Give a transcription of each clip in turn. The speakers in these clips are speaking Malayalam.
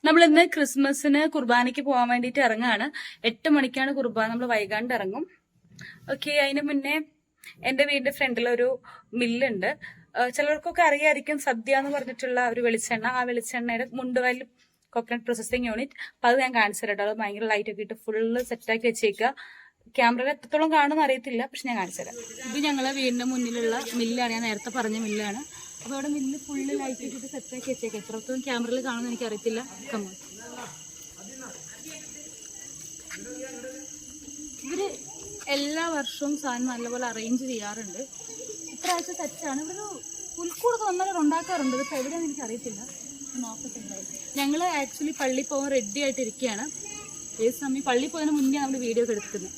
നമ്മൾ ഇന്ന് ക്രിസ്മസിന് കുർബാനയ്ക്ക് പോകാൻ വേണ്ടിയിട്ട് ഇറങ്ങാണ്. 8 മണിക്കാണ് കുർബാന. നമ്മൾ വൈകാണ്ട് ഇറങ്ങും. ഓക്കെ, അതിന് മുന്നേ എന്റെ വീടിന്റെ ഫ്രണ്ടിൽ ഒരു മില്ലുണ്ട്. ചിലർക്കൊക്കെ അറിയായിരിക്കും, സദ്യ എന്ന് പറഞ്ഞിട്ടുള്ള ഒരു വെളിച്ചെണ്ണ. ആ വെളിച്ചെണ്ണയുടെ മുണ്ടുവയൽ കോക്കനട്ട് പ്രോസസിങ് യൂണിറ്റ്. അപ്പൊ അത് ഞാൻ കാണിച്ചു തരട്ടോ. അത് ഭയങ്കര ലൈറ്റ് ഒക്കെ ഇട്ട് ഫുള്ള് സെറ്റാക്കി വെച്ചേക്കുക. ക്യാമറയിൽ എത്രത്തോളം കാണുമെന്ന് അറിയത്തില്ല, പക്ഷെ ഞാൻ കാണിച്ചു തരാം. ഇത് ഞങ്ങളെ വീടിന്റെ മുന്നിലുള്ള മില്ലാണ്. ഞാൻ നേരത്തെ പറഞ്ഞ മില്ലാണ്. അപ്പൊ അവിടെ മില്ല് ഫുള്ള് ലൈറ്റ് ഇട്ടിട്ട് സെറ്റാക്കി വെച്ചേക്കാം. എത്രത്തോളം ക്യാമറയിൽ കാണുമെന്ന് എനിക്ക് അറിയത്തില്ല. കമ്മ ഇവര് എല്ലാ വർഷവും സാധനം നല്ലപോലെ അറേഞ്ച് ചെയ്യാറുണ്ട്. ഇപ്രാവശ്യം സെറ്റാണ്. ഇവിടെ പുൽക്കൂടൊക്കെ വന്നവർ ഉണ്ടാക്കാറുണ്ട്. ഇതിപ്പോൾ എവിടെയാണെന്ന് എനിക്ക് അറിയത്തില്ല. നോക്കത്തുണ്ടായിരുന്നു. ഞങ്ങൾ ആക്ച്വലി പള്ളിയിൽ പോകാൻ റെഡി ആയിട്ടിരിക്കുകയാണ്. ഏത് സമയം പള്ളിയിൽ പോയതിന് മുന്നേ നമ്മൾ വീഡിയോ ഒക്കെ എടുക്കുന്നത്.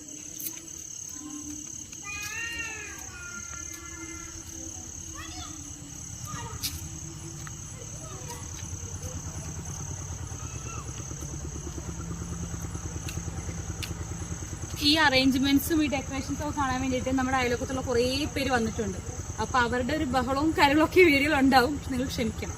ഈ അറേഞ്ച്മെന്റ്സും ഈ ഡെക്കറേഷൻസും ഒക്കെ കാണാൻ വേണ്ടിയിട്ട് നമ്മുടെ അയൽവക്കത്തുള്ള കുറേ പേര് വന്നിട്ടുണ്ട്. അപ്പൊ അവരുടെ ഒരു ബഹളവും കാര്യങ്ങളൊക്കെ വീഡിയോയിൽ ഉണ്ടാവും. നിങ്ങൾ ക്ഷമിക്കണം.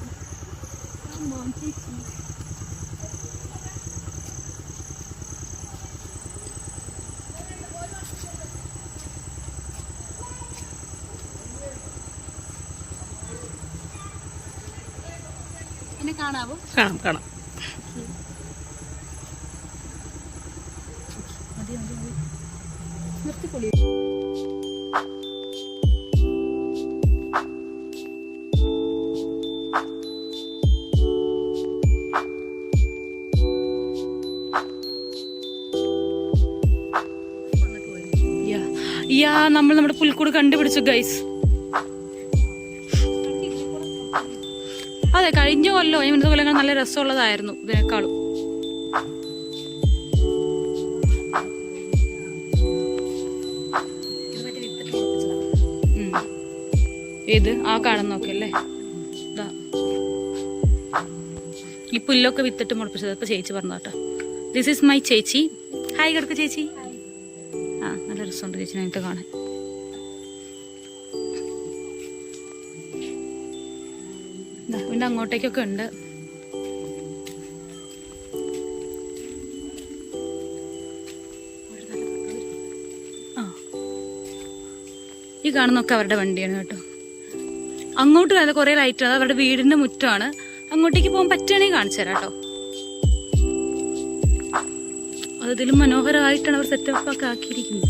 എന്നെ കാണാവോ? കാണാം കാണാം. നിർത്തിക്കൊള്ളി. നമ്മൾ നമ്മുടെ പുൽക്കൂട് കണ്ടുപിടിച്ചു ഗൈസ്. അതെ, കഴിഞ്ഞ കൊല്ലോ ഇന്നത്തെ കൊല്ലങ്ങൾ നല്ല രസമുള്ളതായിരുന്നു ഇതിനേക്കാളും. ഏത് ആ കാണുന്നൊക്കെ അല്ലേ? ഈ പുല്ലൊക്കെ വിത്തിട്ട് മുളപ്പിച്ചത്. ഇപ്പൊ ചേച്ചി പറഞ്ഞു കേട്ടോ. ദിസ് ഈസ് മൈ ചേച്ചി. ഹായ് കിടക്ക് ചേച്ചി. ആ, നല്ല രസമുണ്ട് ചേച്ചി നേരത്തെ കാണാൻ. പിന്നെ അങ്ങോട്ടേക്കൊക്കെ ഉണ്ട്. ആ, ഈ കാണുന്നൊക്കെ അവരുടെ വണ്ടിയാണ് കേട്ടോ. അങ്ങോട്ട് നല്ല കുറെ ലൈറ്റ്. അത് അവരുടെ വീടിന്റെ മുറ്റമാണ്. അങ്ങോട്ടേക്ക് പോകാൻ പറ്റുകയാണെങ്കിൽ കാണിച്ചു തരാം കേട്ടോ. അതിലും മനോഹരമായിട്ടാണ് അവർ സെറ്റപ്പ് ഒക്കെ ആക്കിയിരിക്കുന്നത്.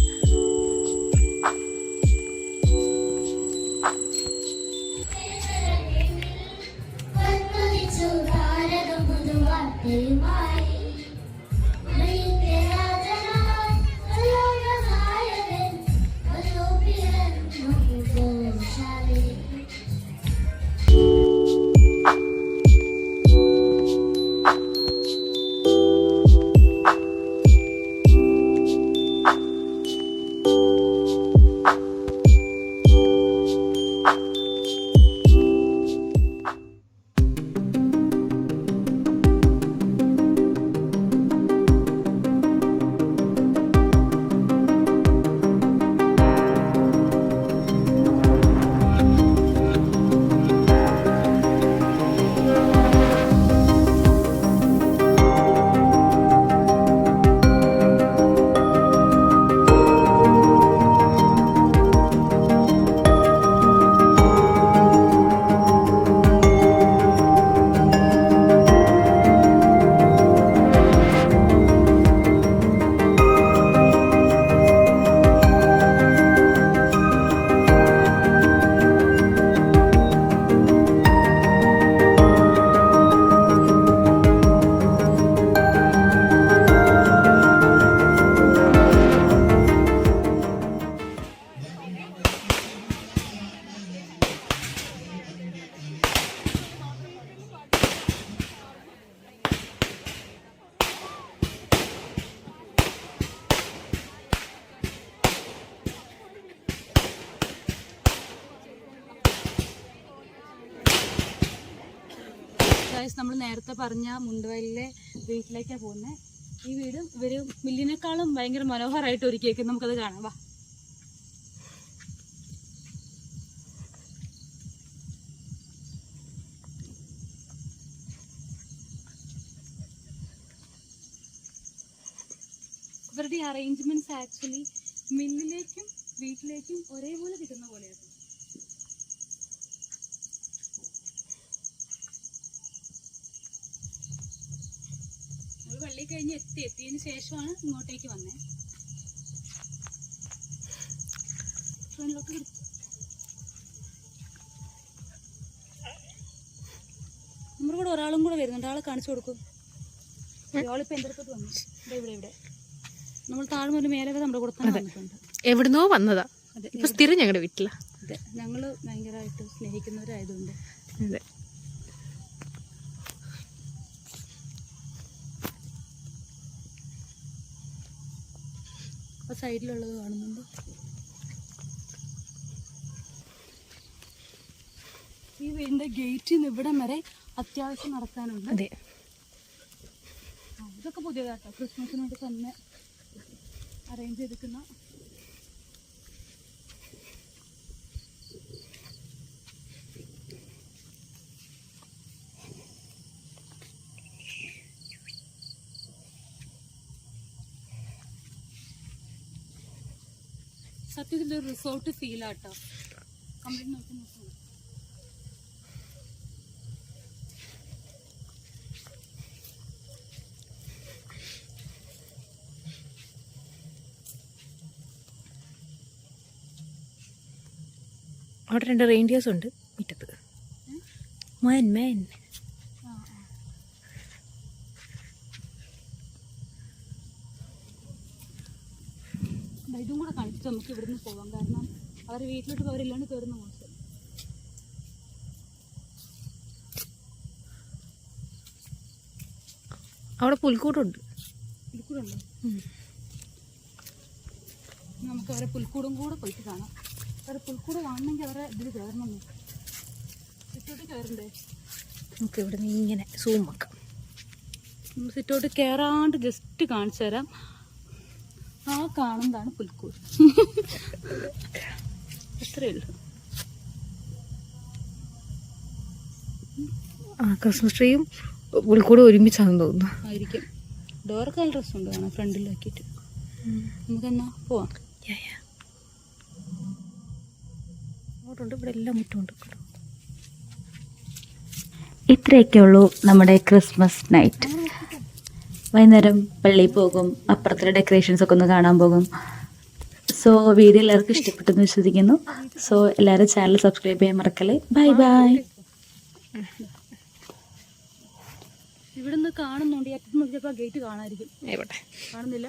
നമ്മൾ നേരത്തെ പറഞ്ഞ മുണ്ടുവയലിലെ വീട്ടിലേക്കാണ് പോകുന്നത്. ഈ വീട് ഇവര് മില്ലിനേക്കാളും ഭയങ്കര മനോഹരമായിട്ട് ഒരുക്കിയേക്കും. നമുക്കത് കാണാം. വാ. ഇവരുടെ അറേഞ്ച്മെന്റ്സ് ആക്ച്വലി മില്ലിലേക്കും വീട്ടിലേക്കും ഒരേപോലെ കിട്ടുന്ന പോലെയാണ്. നമ്മൾ പള്ളി കഴിഞ്ഞ് എത്തിയതിന് ശേഷമാണ് ഇങ്ങോട്ടേക്ക് വന്നേ. നമ്മുടെ കൂടെ ഒരാളും കൂടെ വരുന്നുണ്ട്. ആളെ കാണിച്ചു കൊടുക്കും. ഇയാളിപ്പോ എന്റെ അടുത്തോട്ട് വന്നു. ഇവിടെ നമ്മൾ താഴ്മ മേലെ നമ്മുടെ കൂടെ തന്നെ വന്നിട്ടുണ്ട്. എവിടുന്നോ വന്നതാ. ഇപ്പൊ സ്ഥിരം ഞങ്ങളുടെ വീട്ടിലാ. അതെ, ഞങ്ങള് ഭയങ്കരമായിട്ട് സ്നേഹിക്കുന്നവരായതുകൊണ്ട്. അതെ. അപ്പൊ സൈഡിലുള്ളത് കാണുന്നുണ്ട്. ഈ വീടിന്റെ ഗേറ്റിൽ നിന്ന് ഇവിടം വരെ അത്യാവശ്യം നടക്കാനുണ്ട്. അതെ, ഇതൊക്കെ പുതിയതാട്ടോ. ക്രിസ്മസിന് വേണ്ടി തന്നെ അറേഞ്ച് ചെയ്തിരിക്കുന്ന സത്യത്തിൽ ഒരു റിസോർട്ട് ഫീൽ ആട്ടോ. കംപ്ലീറ്റ് നോക്കുന്നു. അവിടെ 2 റെയിൻഡിയേഴ്സ് ഉണ്ട് മുറ്റത്ത്. മേൻ ഇതും കൂടെ കാണിച്ചിട്ട് നമുക്ക് ഇവിടുന്ന് പോകാം. കാരണം അവർ വീട്ടിലോട്ട് പോരില്ലാണ്ട് കയറുന്ന മോശം. അവിടെ പുൽക്കൂടുണ്ട്. പുൽക്കൂടുണ്ടോ? നമുക്ക് അവരെ പുൽക്കൂടും കൂടെ പോയിട്ട് കാണാം. അവരെ പുൽക്കൂട് കാണണമെങ്കിൽ അവരെ ഇതിൽ കയറണം. സിറ്റോട്ട് കയറണ്ടേ? നമുക്ക് ഇവിടെ നിന്ന് ഇങ്ങനെ സൂം വെക്കാം. സിറ്റോട്ട് കയറാണ്ട് ജസ്റ്റ് കാണിച്ചു തരാം. ആ കാണുന്നതാണ് പുൽക്കൂട്. അത്രയേ ഉള്ളൂ. ക്രിസ്മസ് ട്രീയും പുൽക്കൂടും ഒരുമിച്ചാണെന്ന് തോന്നുന്നു. ആയിരിക്കും. ഡോറൊക്കെ നല്ല ഡ്രസ്സുണ്ട് കാണാം ഫ്രണ്ടിലാക്കിയിട്ട്. നമുക്കെന്നാ പോവാം. അങ്ങോട്ടുണ്ട്. ഇവിടെ എല്ലാം മുറ്റുണ്ട്. ഇത്രയൊക്കെ ഉള്ളൂ നമ്മുടെ ക്രിസ്മസ് നൈറ്റ്. വൈകുന്നേരം പള്ളിയിൽ പോകും, അപ്പുറത്തെ ഡെക്കറേഷൻസ് ഒക്കെ ഒന്ന് കാണാൻ പോകും. സോ വീഡിയോ എല്ലാവർക്കും ഇഷ്ടപ്പെട്ടെന്ന് വിശ്വസിക്കുന്നു. സോ എല്ലാവരും ചാനൽ സബ്സ്ക്രൈബ് ചെയ്യാൻ മറക്കല്ലേ. Bye bye. ഇവിടുന്ന് കാണുന്നുണ്ട്. ഏറ്റവും നോക്കിയപ്പോൾ ഗേറ്റ് കാണാതിരിക്കും. കാണുന്നില്ല.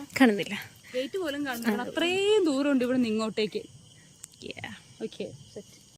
ഗേറ്റ് പോലും കാണുന്നില്ല. അത്രയും ദൂരമുണ്ട് ഇവിടെ നിന്ന് ഇങ്ങോട്ടേക്ക്. Okay, set.